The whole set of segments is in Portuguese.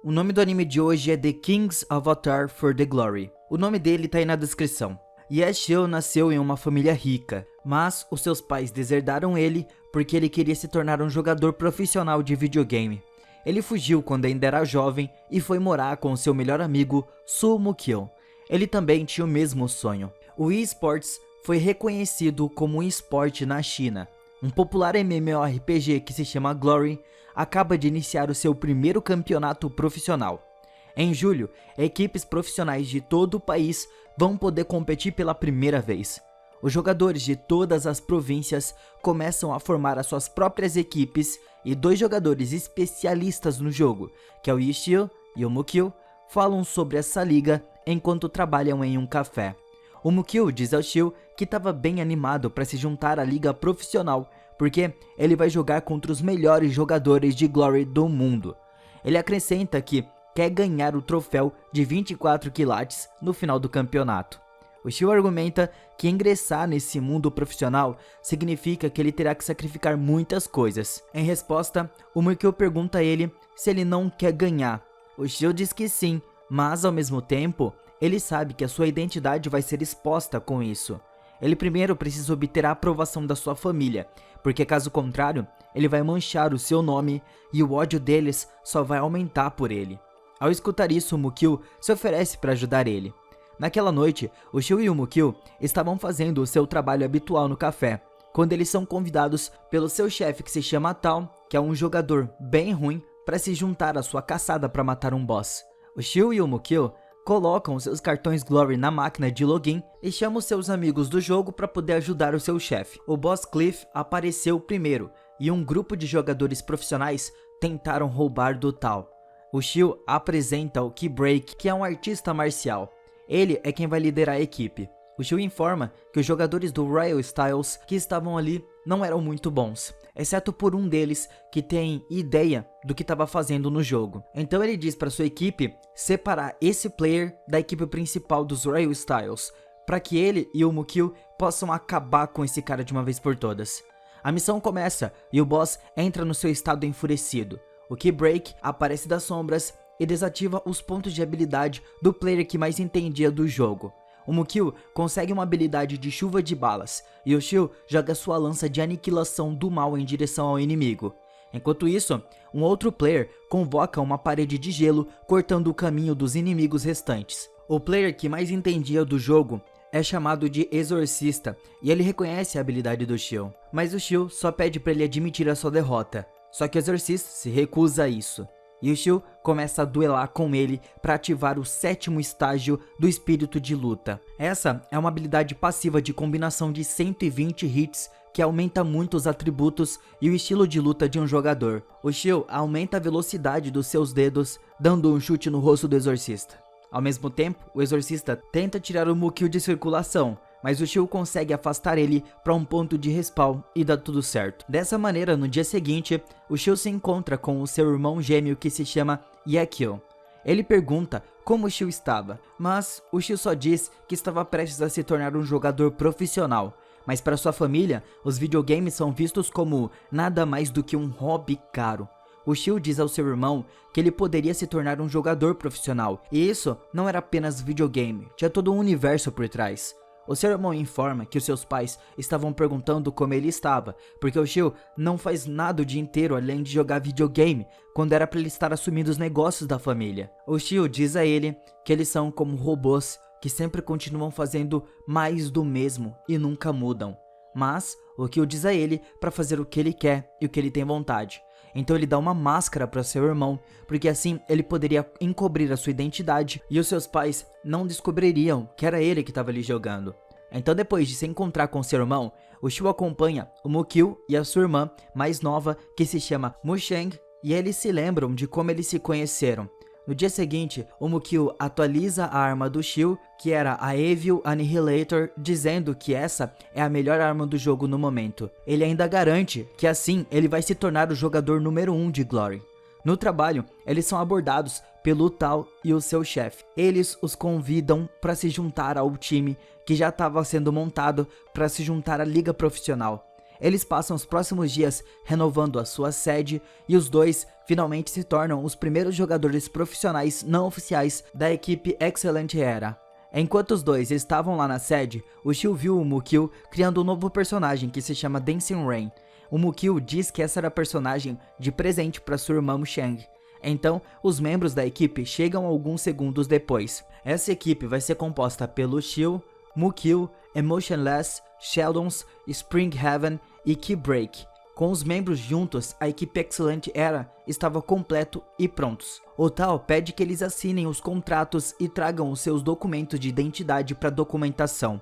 O nome do anime de hoje é The King's Avatar for the Glory. O nome dele tá aí na descrição. Yashio nasceu em uma família rica, mas os seus pais deserdaram ele porque ele queria se tornar um jogador profissional de videogame. Ele fugiu quando ainda era jovem e foi morar com seu melhor amigo, Soo Mukil. Ele também tinha o mesmo sonho. O eSports foi reconhecido como um esporte na China. Um popular MMORPG que se chama Glory acaba de iniciar o seu primeiro campeonato profissional. Em julho, equipes profissionais de todo o país vão poder competir pela primeira vez. Os jogadores de todas as províncias começam a formar as suas próprias equipes e 2 jogadores especialistas no jogo, que é o Yashio e o Mukil, falam sobre essa liga enquanto trabalham em um café. O Mukil diz ao Shio que estava bem animado para se juntar à liga profissional, porque ele vai jogar contra os melhores jogadores de Glory do mundo. Ele acrescenta que quer ganhar o troféu de 24 quilates no final do campeonato. O Shio argumenta que ingressar nesse mundo profissional significa que ele terá que sacrificar muitas coisas. Em resposta, o Mukil pergunta a ele se ele não quer ganhar. O Shio diz que sim, mas ao mesmo tempo, ele sabe que a sua identidade vai ser exposta com isso. Ele primeiro precisa obter a aprovação da sua família, porque caso contrário, ele vai manchar o seu nome e o ódio deles só vai aumentar por ele. Ao escutar isso, o Mukil se oferece para ajudar ele. Naquela noite, o Shio e o Mukil estavam fazendo o seu trabalho habitual no café, quando eles são convidados pelo seu chefe que se chama Tal, que é um jogador bem ruim, para se juntar à sua caçada para matar um boss. O Shio e o Mukil colocam seus cartões Glory na máquina de login e chamam seus amigos do jogo para poder ajudar o seu chefe. O boss Cliff apareceu primeiro e um grupo de jogadores profissionais tentaram roubar do Tal. O Shio apresenta o Keyblade, que é um artista marcial. Ele é quem vai liderar a equipe. O Shio informa que os jogadores do Royal Styles que estavam ali não eram muito bons, exceto por um deles que tem ideia do que estava fazendo no jogo. Então ele diz para sua equipe separar esse player da equipe principal dos Royal Styles, para que ele e o Mukil possam acabar com esse cara de uma vez por todas. A missão começa e o boss entra no seu estado enfurecido. O Keybreak aparece das sombras e desativa os pontos de habilidade do player que mais entendia do jogo. O Mukil consegue uma habilidade de chuva de balas e o Shio joga sua lança de aniquilação do mal em direção ao inimigo. Enquanto isso, um outro player convoca uma parede de gelo cortando o caminho dos inimigos restantes. O player que mais entendia do jogo é chamado de Exorcista e ele reconhece a habilidade do Shio, mas o Shio só pede para ele admitir a sua derrota. Só que o Exorcista se recusa a isso. E o Shio começa a duelar com ele para ativar o 7º estágio do espírito de luta. Essa é uma habilidade passiva de combinação de 120 hits que aumenta muito os atributos e o estilo de luta de um jogador. O Shio aumenta a velocidade dos seus dedos, dando um chute no rosto do Exorcista. Ao mesmo tempo, o Exorcista tenta tirar o Mukil de circulação, mas o Shio consegue afastar ele para um ponto de respawn e dá tudo certo. Dessa maneira, no dia seguinte, o Shio se encontra com o seu irmão gêmeo que se chama Yakio. Ele pergunta como o Shio estava, mas o Shio só diz que estava prestes a se tornar um jogador profissional. Mas para sua família, os videogames são vistos como nada mais do que um hobby caro. O Shio diz ao seu irmão que ele poderia se tornar um jogador profissional, e isso não era apenas videogame, tinha todo um universo por trás. O seu irmão informa que os seus pais estavam perguntando como ele estava, porque o Shio não faz nada o dia inteiro além de jogar videogame, quando era para ele estar assumindo os negócios da família. O Shio diz a ele que eles são como robôs, que sempre continuam fazendo mais do mesmo e nunca mudam. Mas o Shio diz a ele para fazer o que ele quer e o que ele tem vontade. Então ele dá uma máscara para seu irmão, porque assim ele poderia encobrir a sua identidade e os seus pais não descobririam que era ele que estava ali jogando. Então depois de se encontrar com seu irmão, o Shio acompanha o Mukil e a sua irmã mais nova, que se chama Musheng, e eles se lembram de como eles se conheceram. No dia seguinte, o Mukil atualiza a arma do Shio, que era a Evil Annihilator, dizendo que essa é a melhor arma do jogo no momento. Ele ainda garante que assim ele vai se tornar o jogador número 1 de Glory. No trabalho, eles são abordados pelo Tal e o seu chefe. Eles os convidam para se juntar ao time que já estava sendo montado para se juntar à liga profissional. Eles passam os próximos dias renovando a sua sede e os dois finalmente se tornam os primeiros jogadores profissionais não oficiais da equipe Excellent Era. Enquanto os dois estavam lá na sede, o Shio viu o Mukil criando um novo personagem que se chama Dancing Rain. O Mukil diz que essa era a personagem de presente para sua irmã Mushang. Então, os membros da equipe chegam alguns segundos depois. Essa equipe vai ser composta pelo Shio, Mukil, Emotionless, Sheldons, Spring Heaven e Keybreak. Com os membros juntos, a equipe Excellent Era estava completo e prontos. O Tal pede que eles assinem os contratos e tragam os seus documentos de identidade para documentação.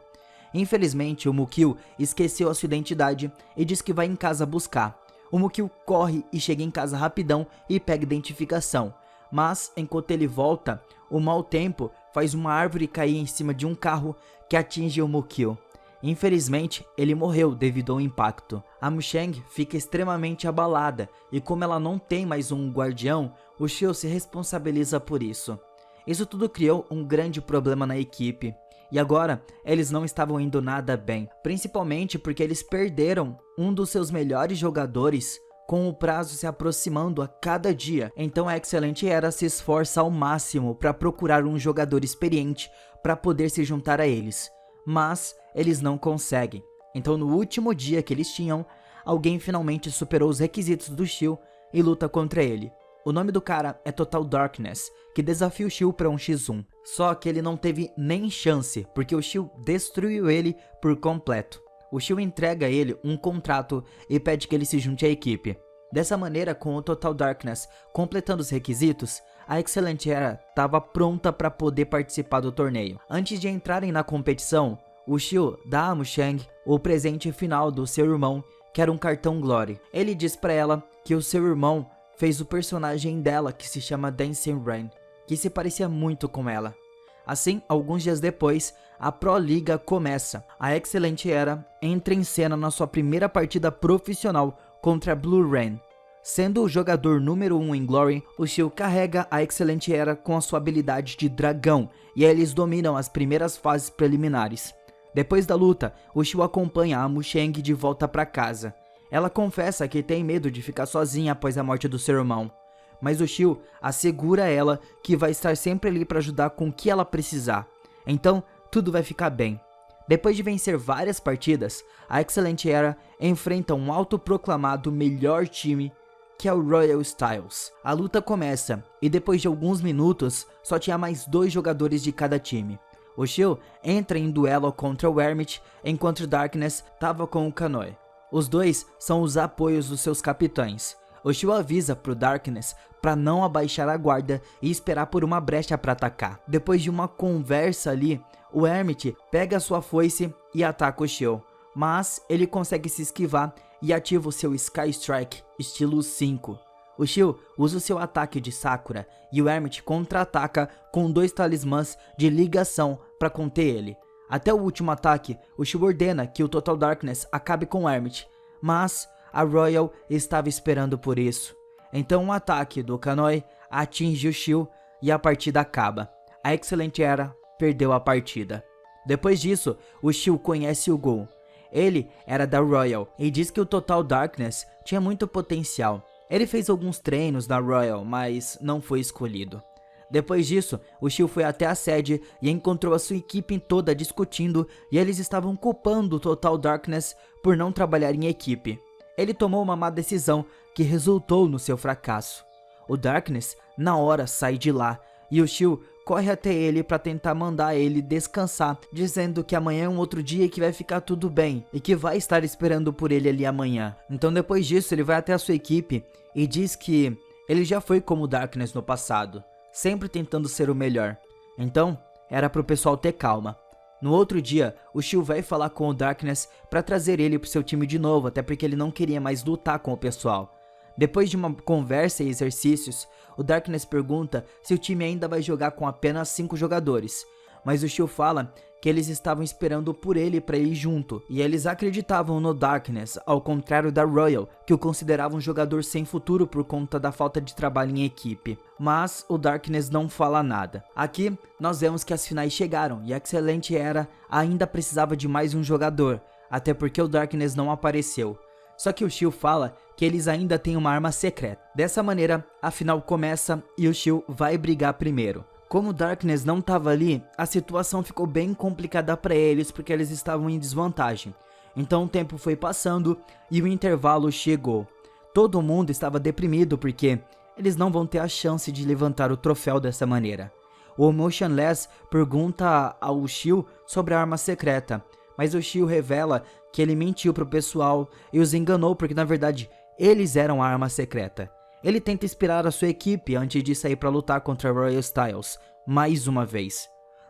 Infelizmente, o Mukil esqueceu a sua identidade e diz que vai em casa buscar. O Mukil corre e chega em casa rapidão e pega identificação. Mas, enquanto ele volta, o mau tempo faz uma árvore cair em cima de um carro que atinge o Mukil. Infelizmente, ele morreu devido ao impacto. A Mushang fica extremamente abalada e como ela não tem mais um guardião, o Shio se responsabiliza por isso. Isso tudo criou um grande problema na equipe. E agora, eles não estavam indo nada bem, principalmente porque eles perderam um dos seus melhores jogadores com o prazo se aproximando a cada dia. Então a Excellent Era se esforça ao máximo para procurar um jogador experiente para poder se juntar a eles. Mas eles não conseguem. Então no último dia que eles tinham, alguém finalmente superou os requisitos do Shio e luta contra ele. O nome do cara é Total Darkness, que desafia o Shio para um x1. Só que ele não teve nem chance, porque o Shio destruiu ele por completo. O Shio entrega a ele um contrato e pede que ele se junte à equipe. Dessa maneira, com o Total Darkness completando os requisitos, a Excellent Era estava pronta para poder participar do torneio. Antes de entrarem na competição, o Shio dá a Mushang o presente final do seu irmão, que era um cartão Glory. Ele diz para ela que o seu irmão fez o personagem dela, que se chama Dancing Rain, que se parecia muito com ela. Assim, alguns dias depois, a Pro Liga começa. A Excellent Era entra em cena na sua primeira partida profissional contra a Blue Rain. Sendo o jogador número 1 em Glory, o Shio carrega a Excellent Era com a sua habilidade de dragão, e eles dominam as primeiras fases preliminares. Depois da luta, o Shio acompanha a Mushang de volta para casa. Ela confessa que tem medo de ficar sozinha após a morte do seu irmão, mas o Shio assegura a ela que vai estar sempre ali para ajudar com o que ela precisar. Então, tudo vai ficar bem. Depois de vencer várias partidas, a Excellent Era enfrenta um autoproclamado melhor time, que é o Royal Styles. A luta começa, e depois de alguns minutos, só tinha mais 2 jogadores de cada time. O Shio entra em duelo contra o Hermit, enquanto o Darkness estava com o Kanoe. Os dois são os apoios dos seus capitães. O Shio avisa pro Darkness para não abaixar a guarda e esperar por uma brecha para atacar. Depois de uma conversa ali, o Hermit pega sua foice e ataca o Shio, mas ele consegue se esquivar e ativa o seu Sky Strike estilo 5. O Shio usa o seu ataque de Sakura e o Hermit contra-ataca com 2 talismãs de ligação para conter ele. Até o último ataque, o Shio ordena que o Total Darkness acabe com o Hermit, mas a Royal estava esperando por isso. Então um ataque do Kanoe atinge o Shio e a partida acaba. A Excellent Era perdeu a partida. Depois disso, o Shio conhece o Gon. Ele era da Royal e diz que o Total Darkness tinha muito potencial. Ele fez alguns treinos na Royal, mas não foi escolhido. Depois disso, o Shio foi até a sede e encontrou a sua equipe toda discutindo e eles estavam culpando o Total Darkness por não trabalhar em equipe. Ele tomou uma má decisão que resultou no seu fracasso. O Darkness, na hora, sai de lá e o Shio corre até ele para tentar mandar ele descansar, dizendo que amanhã é um outro dia e que vai ficar tudo bem e que vai estar esperando por ele ali amanhã. Então depois disso ele vai até a sua equipe e diz que ele já foi como o Darkness no passado, sempre tentando ser o melhor. Então era pro pessoal ter calma. No outro dia, o Shio vai falar com o Darkness para trazer ele pro seu time de novo, até porque ele não queria mais lutar com o pessoal. Depois de uma conversa e exercícios, o Darkness pergunta se o time ainda vai jogar com apenas 5 jogadores, mas o Shio fala que eles estavam esperando por ele para ir junto, e eles acreditavam no Darkness, ao contrário da Royal, que o considerava um jogador sem futuro por conta da falta de trabalho em equipe. Mas o Darkness não fala nada. Aqui nós vemos que as finais chegaram e a Excellent Era ainda precisava de mais um jogador, até porque o Darkness não apareceu. Só que o Shio fala que eles ainda têm uma arma secreta. Dessa maneira, a final começa e o Shio vai brigar primeiro. Como o Darkness não estava ali, a situação ficou bem complicada para eles porque eles estavam em desvantagem. Então o tempo foi passando e o intervalo chegou. Todo mundo estava deprimido porque eles não vão ter a chance de levantar o troféu dessa maneira. O Motionless pergunta ao Shio sobre a arma secreta, mas o Shio revela que ele mentiu pro pessoal e os enganou porque na verdade eles eram a arma secreta. Ele tenta inspirar a sua equipe antes de sair para lutar contra Royal Styles, mais uma vez.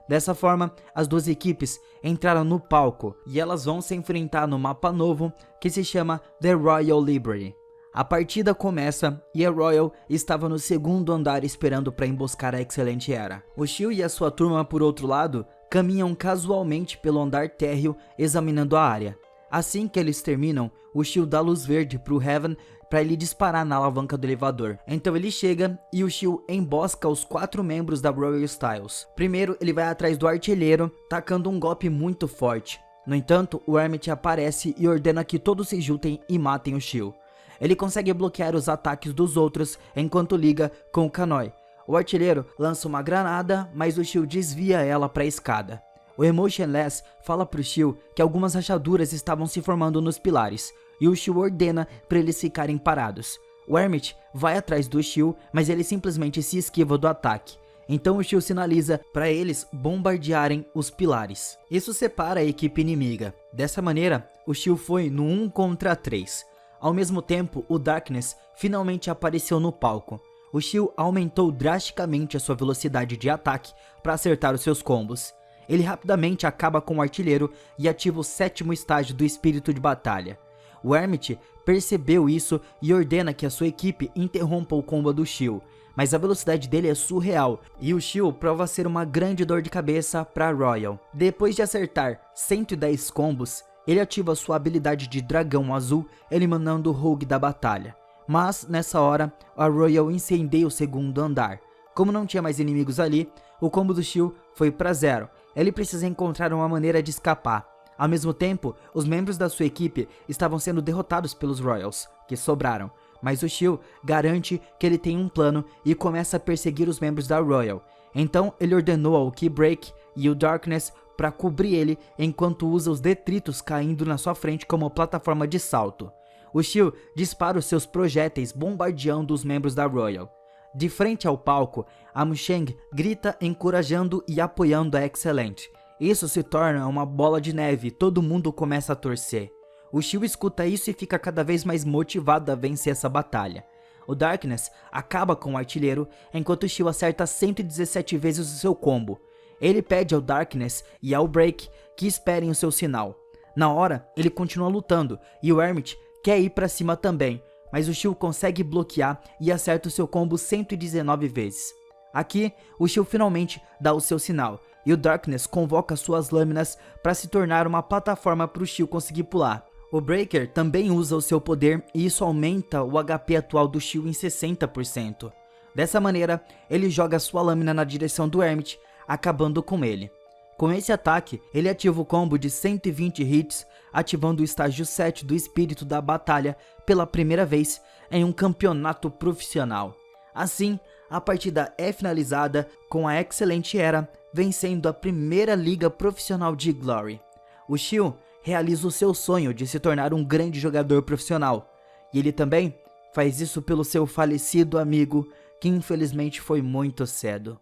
Dessa forma, as duas equipes entraram no palco e elas vão se enfrentar no mapa novo que se chama The Royal Library. A partida começa e a Royal estava no segundo andar esperando para emboscar a Excellent Era. O Shio e a sua turma, por outro lado, caminham casualmente pelo andar térreo examinando a área. Assim que eles terminam, o Shio dá luz verde pro Heaven para ele disparar na alavanca do elevador. Então ele chega e o Shio embosca os 4 membros da Royal Styles. Primeiro ele vai atrás do artilheiro, tacando um golpe muito forte. No entanto, o Hermit aparece e ordena que todos se juntem e matem o Shio. Ele consegue bloquear os ataques dos outros enquanto liga com o Kanoi. O artilheiro lança uma granada, mas o Shio desvia ela para a escada. O Emotionless fala pro Shio que algumas rachaduras estavam se formando nos pilares, e o Shio ordena para eles ficarem parados. O Hermit vai atrás do Shio, mas ele simplesmente se esquiva do ataque. Então o Shio sinaliza para eles bombardearem os pilares. Isso separa a equipe inimiga. Dessa maneira, o Shio foi no 1 contra 3. Ao mesmo tempo, o Darkness finalmente apareceu no palco. O Shio aumentou drasticamente a sua velocidade de ataque para acertar os seus combos. Ele rapidamente acaba com o artilheiro e ativa o 7º estágio do espírito de batalha. O Hermit percebeu isso e ordena que a sua equipe interrompa o combo do Shio, mas a velocidade dele é surreal e o Shio prova ser uma grande dor de cabeça para Royal. Depois de acertar 110 combos, ele ativa sua habilidade de dragão azul, eliminando o Rogue da batalha. Mas, nessa hora, a Royal incendeia o segundo andar. Como não tinha mais inimigos ali, o combo do Shio foi para 0. Ele precisa encontrar uma maneira de escapar. Ao mesmo tempo, os membros da sua equipe estavam sendo derrotados pelos Royals, que sobraram. Mas o Shio garante que ele tem um plano e começa a perseguir os membros da Royal. Então ele ordenou ao Keybreak e o Darkness para cobrir ele enquanto usa os detritos caindo na sua frente como plataforma de salto. O Shio dispara os seus projéteis bombardeando os membros da Royal. De frente ao palco, a Musheng grita encorajando e apoiando a Excellent. Isso se torna uma bola de neve e todo mundo começa a torcer. O Shio escuta isso e fica cada vez mais motivado a vencer essa batalha. O Darkness acaba com o artilheiro enquanto o Shio acerta 117 vezes o seu combo. Ele pede ao Darkness e ao Break que esperem o seu sinal. Na hora, ele continua lutando e o Hermit quer ir pra cima também, mas o Shio consegue bloquear e acerta o seu combo 119 vezes. Aqui, o Shio finalmente dá o seu sinal e o Darkness convoca suas lâminas para se tornar uma plataforma para o Shio conseguir pular. O Breaker também usa o seu poder e isso aumenta o HP atual do Shio em 60%. Dessa maneira, ele joga sua lâmina na direção do Hermit, acabando com ele. Com esse ataque, ele ativa o combo de 120 hits, ativando o estágio 7 do espírito da batalha pela primeira vez em um campeonato profissional. Assim, a partida é finalizada com a Excellent Era vencendo a primeira liga profissional de Glory. O Shio realiza o seu sonho de se tornar um grande jogador profissional, e ele também faz isso pelo seu falecido amigo, que infelizmente foi muito cedo.